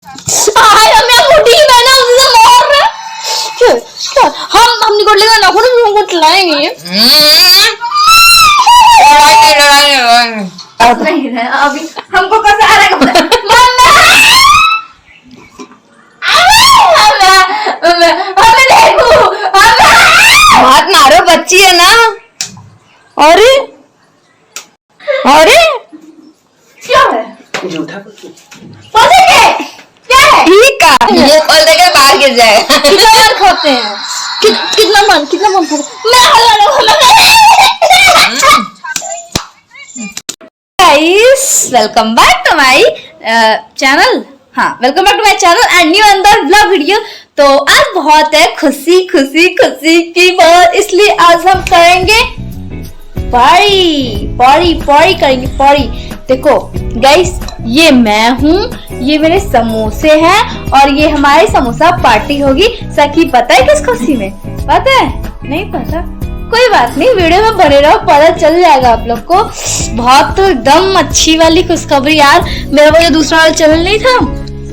हम निकल लेगा ना हमको चलाएंगे अभी हमको कैसे आ रहा मत मारो, बच्ची है ना। अरे अरे क्या है झूठा ठीक है, ये खोल देगा बाहर गिर जाएगा। कितना बार खाते हैं कितना मन खाते guys, welcome back to my channel. हाँ, welcome back to my channel and new अंदर व्लॉग वीडियो। तो आज बहुत है खुशी की बात, इसलिए आज हम करेंगे पौड़ी करेंगे पौड़ी। देखो गाइस, ये मैं हूँ, ये मेरे समोसे हैं और ये हमारी समोसा पार्टी होगी। सखी पता है किस खुशी में? पता है? नहीं पता? कोई बात नहीं, वीडियो में बने रहो, पता चल जाएगा आप लोग को। बहुत तो एकदम अच्छी वाली खुशखबरी यार। मेरा वो जो दूसरा वाला चैनल नहीं था,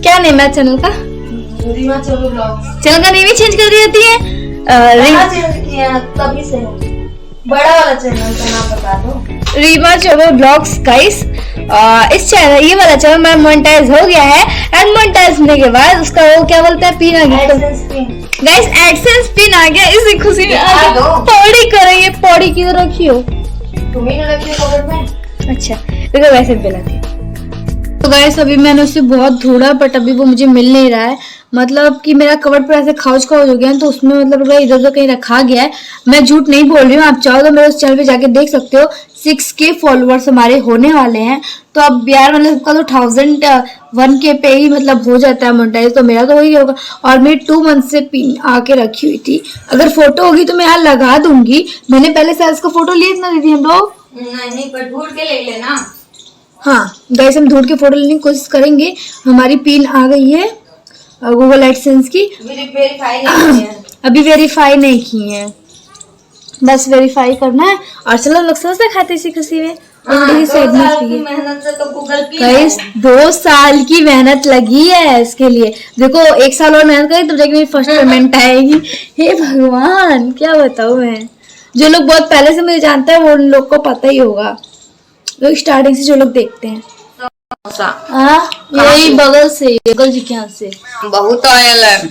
क्या नेम है चैनल का? चैनल का नेम ही चेंज कर दी जाती है। तभी से बड़ा वाला चैनल का नाम बता दो, रीमा चोबो ब्लॉग्स। गाइस, इस चैनल, ये वाला चैनल मेरा मोनेटाइज हो गया है एंड मोनेटाइज होने के बाद उसका वो क्या बोलते हैं, पिन आ गया। गाइस, एडसेंस पिन आ गया, इसी खुशी में पौड़ी करेंगे। पौड़ी किधर रखी हो? तुम्हें ना रखी पकड़ में। अच्छा, देखो वैसे बेलाती। तो गाइस, अभी मैंने उससे बहुत ढूंढा बट अभी वो मुझे मिल नहीं रहा है। मतलब कि मेरा कवर पर ऐसे खाउच हो गया है, तो उसमें मतलब इधर उधर कहीं रखा गया है। मैं झूठ नहीं बोल रही हूँ, आप चाहो तो मेरे उस चैनल पे जाके देख सकते हो। 6K फॉलोअर्स हमारे होने वाले हैं। तो अब यार मतलब सबका तो 1001K पे ही मतलब हो जाता है मोनेटाइज, तो मेरा तो हो ही होगा। और मेरी 2 मंथ से पिन आके रखी हुई थी। अगर फोटो होगी तो मैं यहाँ लगा दूंगी। मैंने पहले से इसका फोटो लिए ना दीदी हम लोग? नहीं, पर ढूंढ के ले लेना। हाँ गाइस, हम ढूंढ के फोटो लेने की कोशिश करेंगे। हमारी पिन आ गई है गूगल एडसेंस की। वेरीफाई नहीं है, अभी वेरीफाई नहीं की है, बस वेरीफाई करना है। और चलो लोग समोसा खाते इसी खुशी में। मेहनत से तो गूगल पे गाइस, 2 साल की मेहनत लगी है इसके लिए। देखो 1 साल और मेहनत करें तब जाके मेरी फर्स्ट पेमेंट आएगी। हे भगवान, क्या बताऊं मैं। जो लोग बहुत पहले से मुझे जानते हैं वो उन लोग को पता ही होगा, लोग स्टार्टिंग से जो लोग देखते हैं। हाँ, यही बगल से, बगल जी के यहाँ से बहुत ऑयल है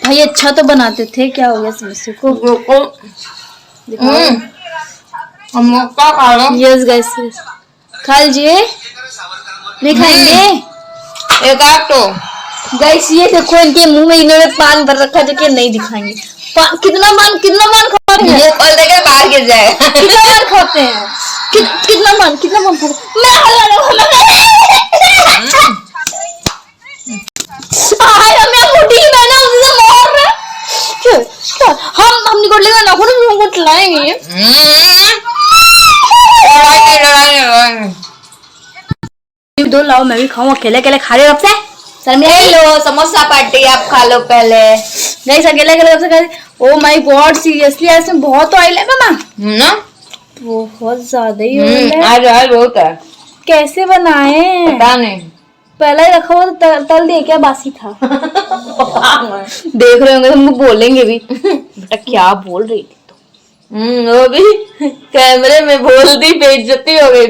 भाई। अच्छा तो बनाते थे, क्या हो गया समोसे को? यस गाइस, खा लीजिए। नहीं खाएंगे एक आध तो गाइस? ये देखो, इनके मुंह में इन्होंने पान भर रखा जो कि नहीं दिखाएंगे। कितना पान खाते हैं? ये खोल देगा बाहर गिर जाएगा। कितना बार खाते हैं? कितना पान खाते हैं? हम निकल लेगा ना हमको चलाएंगे। दो लाओ, मैं भी खाऊं। अकेले खा रहे हो आपसे? लो समोसा पार्टी, आप खा लो पहले। गाइस, अकेले आपसे खा रहे। ओ माय गॉड, सीरियसली इसमें बहुत ऑयल है मामा ना, बहुत ज्यादा ही ऑयल है। आज बहुत है। कैसे बनाए? पता नहीं, पहले ही रखा हुआ तो तल दिए क्या? बासी था। देख रहे होंगे, हम बोलेंगे भी बेटा क्या बोल रही थी तो। वो भी कैमरे में बोल दी, बेइज्जती हो गई।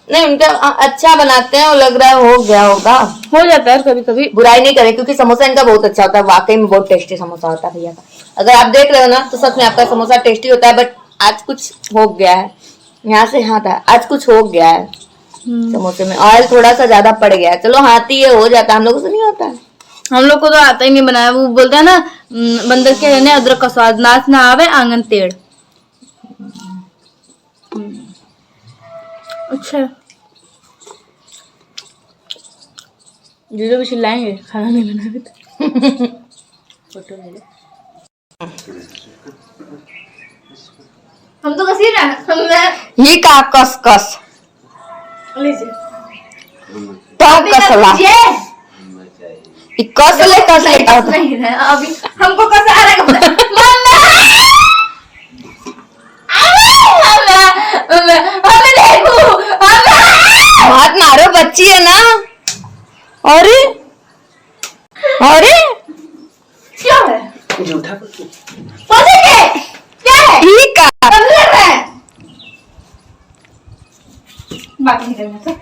नहीं, उनका अच्छा बनाते हैं, वो लग रहा है हो गया होगा। हो जाता है कभी कभी, बुराई नहीं करे, क्योंकि समोसा इनका बहुत अच्छा होता है। वाकई में बहुत टेस्टी समोसा होता है भैया का। अगर आप देख रहे हो ना तो सच में आपका समोसा टेस्टी होता है। बट आज कुछ हो गया है, यहाँ से यहाँ था, आज कुछ हो गया है। समोसे में ऑयल थोड़ा सा ज्यादा पड़ गया है। चलो हाथी ये हो जाता है, हम लोगों से नहीं होता है। हम लोग को तो आता ही नहीं बनाया। वो बोलता है ना, बंदर के रहने अदरक का स्वाद, नाच ना आवे आंगन टेढ़। अच्छा, जीजू भी चिल्लाएंगे खाना नहीं बनाए तो। फोटो ले लो। हम तो कसी रहे ये का कस लीजिए तो कसला कस ले नहीं रहे अभी हमको कैसे आ रहा है मत मारो, बच्ची है ना। अरे अरे क्या है जूठा पौधे के क्या है ठीक है कब लग रहा है बात नहीं करना था